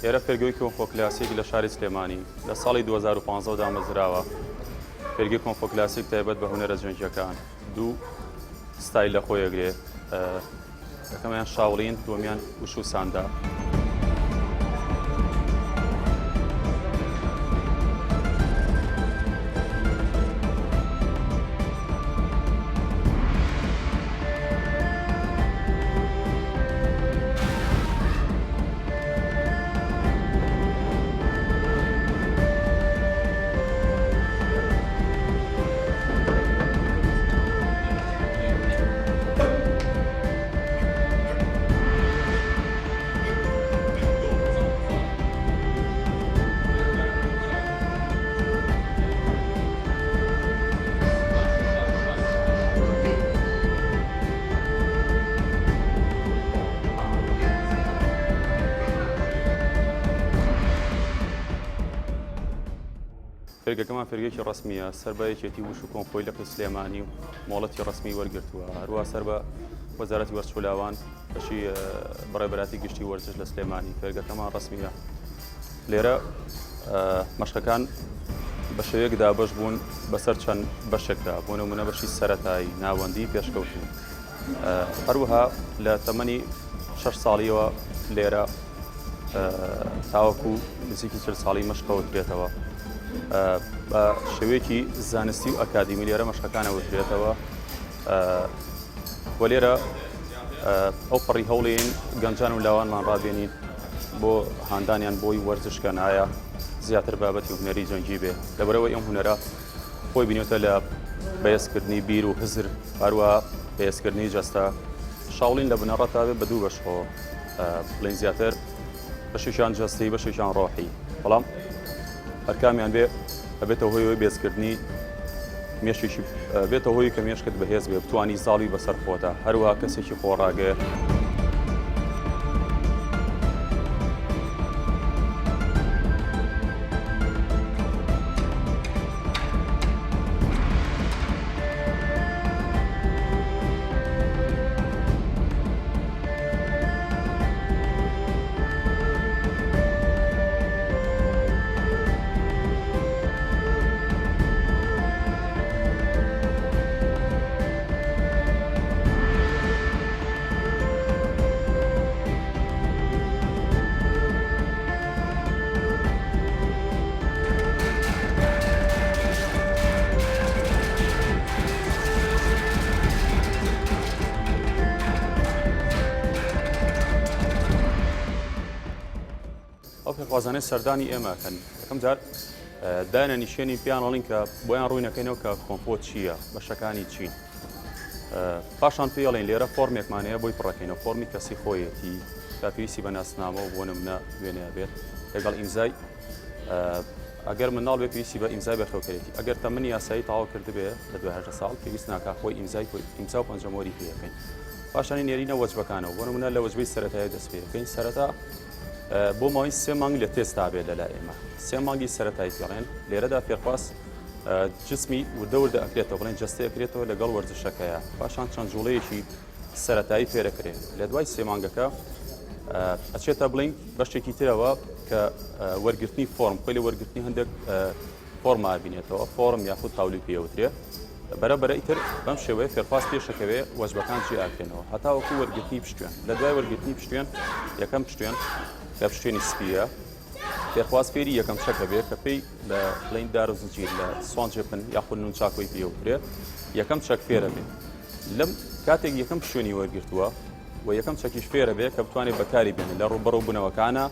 ئێرە پێرگەی کۆنفۆکلاسیکی لە شاری سلێمانی لە ساڵی 2015 دا مەزراوە. پێرگەی کۆنفۆکلاسیک تایبەت بە هونەرە جەنگیەکان دوو ستایل لە خۆیەگرێ، یەکەمیان شاوڵین، دووەمیان وشو ساندا. پێرگەکەمان پێرگێکی ڕسمیە، سەر بە یەکێتی وشو کۆنفۆی لە سلێمانی و مۆڵەتی ڕسمی وەرگرتووە، هەروە سەر بە وەزارەتی وەرزچولاوان بەشی بەڕێبەراتی گشتی وەرزش لە سلێمانی. پێرگەکەمان ڕسمیە. لێرە مەشقەکان بە شێوەیەکدا بەش بوون بەسەر چەند بەشێکدا، بۆ نمونە بەشی سەرەتایی، ناوەندی، پێشکەوتن. هەروەها لە تەمەنی 6 ساڵیەوە لێرە تاوەکو نزیکی 40 ساڵی مەشقەوە درێتەوە. بە شێوەیەکی زانستی و ئەکادیمی لێرە مەشقەکانەوە درێتەوە. وە لێرە ئەو پڕی هەوڵین گەنجان و لاوانمان ڕابێنین بۆ هاندانیان بۆی وەرزشکە نایە زیاتر بابەتی هونەری جەنگی بێ، لەبەرەوەی ئەم هونەرە خۆی بینێتە لە بەهێزکردنی بیر و هزر، هەروەها بەهێزکردنی جەستە. شاوڵین لە بنەڕەتا بێت بە دوو بەشەوە، بڵین زیاتر بەشێکیان جەستی، بەشێکیان ڕۆحی، بەڵام هەرکامیان بێ ئەبێتە هۆی بێزکردنی مێشێکی، بێتە هۆی کە مێشکت بەهێز بێ، بتوانی زاڵی بەسەر خۆتە، هەروەها کەسێکی خۆڕاگەیە. ئەو پێخوازانەی سەردانی ئێمەکەن یەکەم جار دایانە نیشێنی پیان ئەڵین کە بۆیان ڕووی نەکەینەوە کە کۆمپۆ چییە، بەشەکانی چین. پاشان پێڵێن لێرە فۆرمێکمانەیە بۆی پڕەکەینەوە، فۆرمی کەسی خۆیەتی تا پێویستی بە ناسنامە و بۆ نمونە وێنەیە بێت لەگەڵ ئیمزای. ئەگەر منداڵ بێ پێویستی بە ئیمزای بەخێوکەرێتی، ئەگەر تەمەنی یاسایی تەواو کردبێ لە 2008 ساڵ پێویست ناکات خۆی ئیمزا و پەنجەمۆری پێەکەین. پاشانی نێرینە وەجبەکانەوە، بۆ نمونە لە وەجبەی سەرەتایی دەست پێەکەین. سەرەتا بۆ ماوەی 3 مانگ لە تێستا بێت لەلای ئێمە، 3 مانگی سەرەتایی پێڵێن. لێرەدا فێرخواست جسمی وردە وردە ئەکرێتەوە، بڵێن جەستەی ئەکرێتەوە لەگەڵ وەرزشەکەیە، پاشان چەند جوڵەیەکی سەرەتایی فێرەکرێت. لە دوای 3 مانگەکە ئەچێتە بڵین بەشێکی ترەوە کە وەرگرتنی فۆرم، خۆی لە وەرگرتنی هەندێک فۆرما بینێتەوە، فۆرم یاخود تاولی پێوترێ. بەرەبەرە ئیتر بەم شێوەیە فێرخواست پێشەکەوێ وەجبەکان جێ ئاکرێنەوە هەتا وەکو وەرگرتنی پشتوێن. لە دوای وەرگرتنی پشتوێن یەکەم پشتوێن کە پشتێنی سپیە، فێرخواست فێری یەکەم شەکە بێت کە پێی لە بڵین دار و زنجیر لە سوانجێپن یاخود نون چاکۆی پێوترێت، یەکەم چەک فێرە بێت. لەم کاتێک یەکەم پشتوێنی وەرگرتووە و یەکەم چەکیش فێرە بێت کە بتوانێت بەکاری بێنێت لە ڕوبەڕوو بوونەوەکانە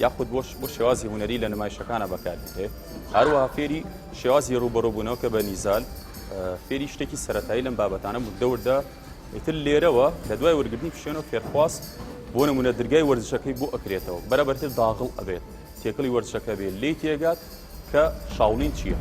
یاخود بۆ شێوازی هونەری لە نمایشەکانە بەکاربێت. هەروەها فێری شێوازی ڕوبەڕووبوونەوە کە بە نیزال، فێری شتێکی سەرەتایی لەم بابەتانە وردە ئیتر لێرەوە لە دوای وەرگرتنی پشتوێنەوە فێرخواست بۆ نمونە دەرگای وەرزشەکەی بۆ ئەکرێتەوە، بەرەبەرتر داغڵ ئەبێت، تێکەڵی وەرزشەکە بێت، لێی تێگات کە شاوڵین چییە.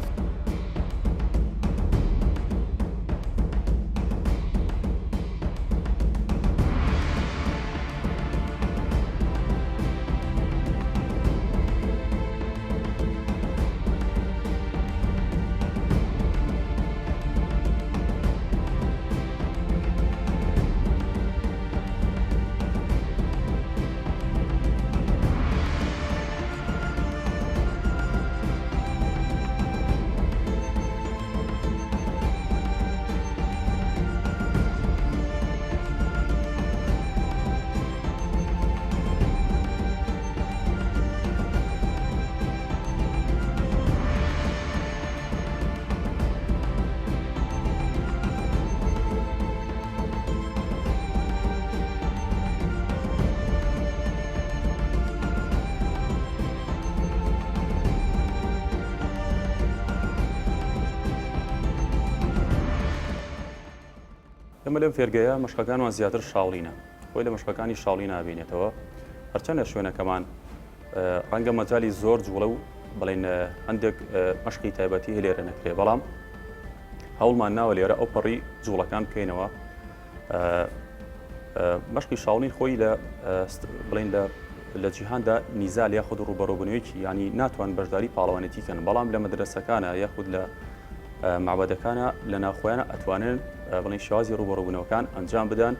ئەمە لەم فێرگەیە مەشقەکانمان زیاتر شاڵینە بۆی لە مەشقەکانی شاڵی نابینێتەوە هەرچەندە شوێنەکەمان ڕەنگە مەجای زۆر جوڵە و بڵێن هەندێک مەشقی تایبەتی لێرە نەکرێ بەڵام هەوڵمان ناوە لێرە ئەو پەڕی جوڵەکان بکەینەوە مەشقی شاڵین خۆی لە بڵێن لە جیهاندا نیزال یاخود ڕوبەڕۆبوونەوەیکی ینی ناتوان بەشداری پاڵەوانێتی کەن بەڵام لە مەدرسەکانە یاخود لە معبەدەکانە لە ناوخۆیانە ئەتوانن بڵێن شێوازی ڕوبەڕۆبوونەوەکان ئەنجام بدەن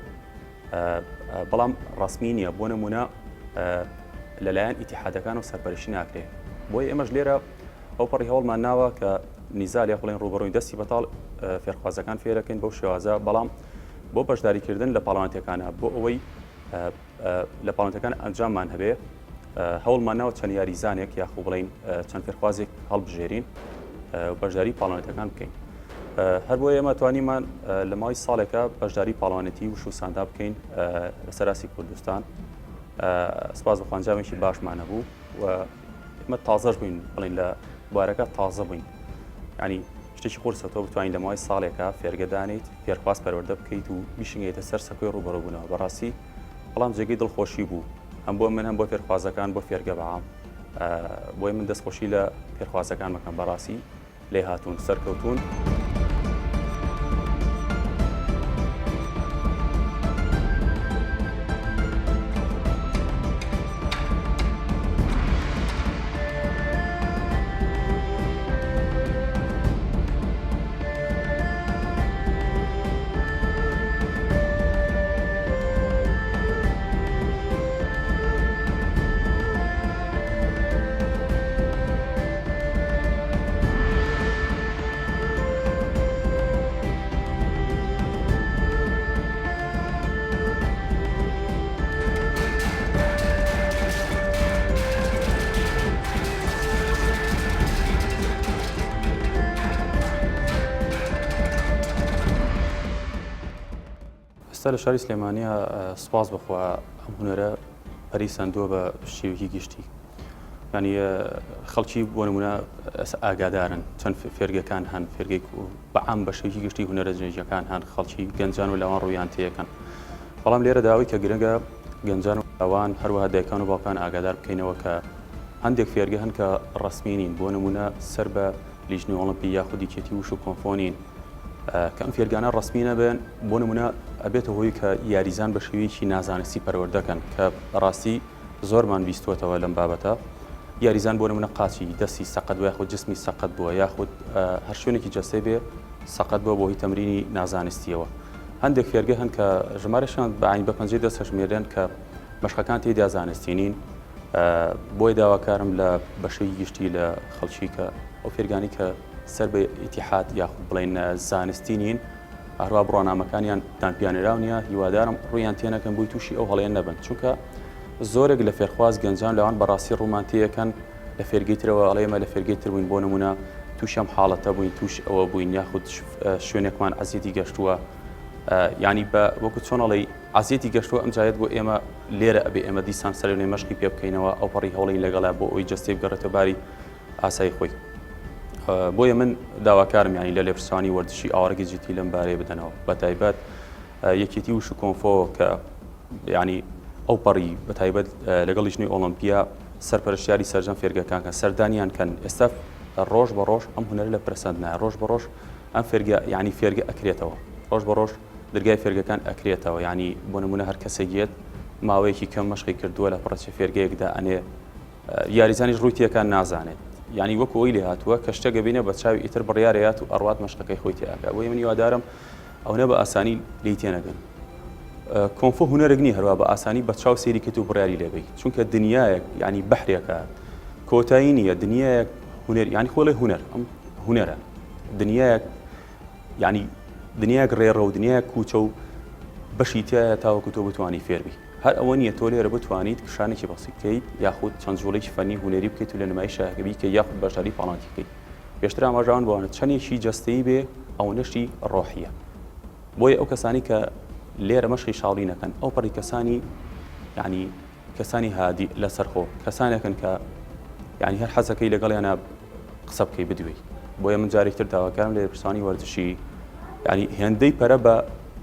بەڵام ڕسمی نییە بۆ نمونە لەلایەن ئیتیحادەکان و سەرپەرشتی ناکرێت بۆی ئێمەش لێرە ئەو پەڕی هەوڵمان ناوە کە نیزال یا بڵێن ڕوبەڕۆی دەستی بەتاڵ فێرخوازەکان فێرەکەین بەو شێوازە بەڵام بۆ بەشداریکردن لە پاڵەوانێتەکانە بۆ ئەوەی لە پاڵەوانێتەکان ئەنجاممان هەبێ هەوڵمان ناوە چەند یاریزانێک یاخوو بڵێن چەند فێرخوازێک هەڵبژێرین بەشداری پاڵەوانێتەکان بکەین هەر بۆ ئێمە توانیمان لە ماوەی ساڵێکە بەشداری پاڵەوانێتی وش و ساندا بکەین لە سەراسی کوردستان سپاس بە خوانجامێکی باشمان هەبوو و ئێمە تازەش بووین بڵین لە بوارەکە تازە بووین ینی شتێکی قورسەوە بتوانین لە ماوەی ساڵێکە فێرگەدانیت فێرخواز پەروەردە بکەیت و بیشنگێتە سەر سەکۆی ڕوبەڕۆبوونەوە بەڕاستی بەڵام جێگەی دڵخۆشی بوو هەم بۆ من هەم بۆ فێرخوازەکان بۆ فێرگە بەعام بۆی من دەستخۆشی لە فێرخوازەکان مەکەم بەڕاستی لێ هاتوون سەرکەوتون ئێستا لە شاری سلێمانیە سوپاس بخوا ئەم هونەرە پەریساندووە بە شێوەیەکی گشتی ینی خەڵکی بۆ نمونە ئاگادارن چەند فێرگەکان هەن فێرگێک بەعام بە شێوەیەکی گشتی هونەرە جێژەکان هەن خەڵکی گەنجان و لاوان ڕوویان تێەکەن بەڵام لێرە داوای کە گرنگە گەنجان و لاوان هەروەها دایکان و باوکان ئاگادار بکەینەوە کە هەندێک فێرگە هەن کە ڕسمینین بۆ نمونە سەر بە لیژنی ئۆڵمپی یاخودی کێتی وش و کۆنفۆنین کە ئەم فێرگانە ڕسمی نەبێن بۆ نمونە ئەبێتە هۆی کە یاریزان بە شێوەیەکی نازانستی پەروەردەکەن کە ڕاستی زۆرمان بیستوەتەوە لەم بابەتە یاریزان بۆ نمونە قاچی دەستی سەقەت بووە یاخود جسمی سەقەت بووە یاخود هەر شوێنێکی جەستەی بێ سەقەت بووە بۆ هۆی تەمرینی نازانستیەوە هەندێک فێرگە هەن کە ژمارەشان بەعین بە پەنجەی دەست هەژمێرێن کە مەشقەکان تێدا زانستینین بۆی داواکارم لە بەشەی گشتی لە خەڵکی کە ئەو فێرگانی کە سەر بە ئیتیحاد یاخود بڵێن زانستی نین هەروە بڕۆنامەکانیان تانپیانێراو نیە هیوادارم ڕوویان تێنەکەن بووی تووشی ئەو هەڵەیە نەبن چونکە زۆرێک لە فێرخواز گەنجان لەوان بەڕاستی ڕوومانتیەکەن لە فێرگەیترەوە ئەڵێمە لە فێرگەیتر بووین بۆ نمونە تووشەم حاڵەتە بووین تووش ئەوە بووین یاخود شوێنێکمان عەزیەتی گەشتووە ینی بە وەکو چۆنەڵی عەزیەتی گەشتووە ئەم جایەت بۆ ئێمە لێرە ئەبێ ئێمە دیسان سەرێنێ مەشقی پێ بکەینەوە ئەو پەڕی هەوڵی لەگەڵا بۆ ئەوی جەستەی بگەڕێتە باری ئاسایی خۆی بۆیە من داواکارم ینی لە لێپرسانی وەرزشی ئاوارەگی جیتی لەم بارەیە بدەنەوە بە تایبەت یەکێتی وش و کۆنفۆ کە ینی ئەو پەڕی بە تایبەت لەگەڵ لیژنەی ئۆڵمپیا سەرپەرشتیاری سەرجەم فێرگەکان کە سەردانیان کەن ئێستا ڕۆژ بە ڕۆژ ئەم هونەرە لە پرسەندنایە ڕۆژ بە ڕۆژ ئەم فێرگە ینی فێرگە ئەکرێتەوە ڕۆژ بە ڕۆژ دەرگای فێرگەکان ئەکرێتەوە ینی بۆ نمونە هەر کەسێکیت ماوەیەکی کەم مەشقی کردووە لە پڕچە فێرگەیەکدا ئەنێ یاریزانیش ڕووی تێکان نازانێت ینی وەکو ئەوی لێ هاتووە کە شتێکە بینە بە چاوی ئیتر بڕیارەیات و ئەڕوات مەشقەکەی خۆی تێئاکا بۆیە من هیوادارم ئەوە بە ئاسانی لی تێنەگەن کۆنفۆ هونەرێک نیە هەروە بە ئاسانی بە چاو سێری کرد و بڕیاری لێبی چونکە دنیایەک ینی بەحرێکە کۆتایی نییە دنیایەک هونەر ینی خۆڵێ هونەر ئەم هونەرە دنیایەک ینی دنیایەک ڕێڕە و دنیایەک کوچە و بەشی تایە تاوەکو تۆ بتوانی فێربی هەر ئەوە نییە تۆ لێرە بتوانیت کشانێکی بەسی بکەیت یاخود چەند جوڵێکی فەنی هونەری بکەیت و لە نمایش شاهێبی کە یاخود بەشداری پاڵانتی بکەیت پێشتر ئاماژەوان بوانە چەندێکی جەستەیی بێ ئەو نەشتی ڕۆحیە بۆیە ئەو کەسانی کە لێرە مەشقی شاڵی نەکەن ئەو پەڕی کەسانی ینی کەسانی هادی لەسەرخۆ کەسانێکن کە ینی هەر حەزەکەی لەگەڵیانە قسە بکەی بدوێی بۆیە من جارێکتر داواکارم لە پرسانی وەرزشی ینی هێندەی پەرە بە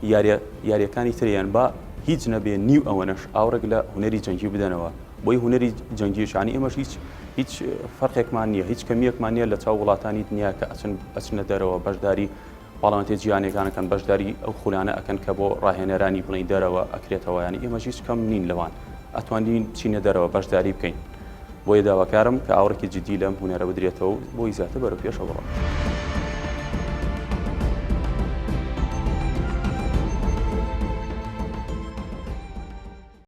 یاریەکانی تریان با هیچ نەبێ نیو ئەوەنەش ئاورێک لە هوەری جەنگی بدەنەوە بۆی هوەری جەنگیشانی ئێمەش هیچ فەرقێکمان نییە هیچ کەمیەکمان نییە لە چاو وڵاتانی دنیا کە ئەچنە دەرەوە بەشداری پاڵەمەنتی جیهانیەکانەکەن بەشداری ئەو خولانە ئەکەن کە بۆ ڕاهێنەرانی بڵین دەرەوە ئەکرێتەوە ینی ئێمە هیچ کەم نین لەوان ئەتوانین بچینە دەرەوە بەشداری بکەین بۆیە داواکارم کە ئاورێکی جدی لەم هوەرە بدرێتەوە بۆی زیاتر بەرەو پێشەوە بڕۆ.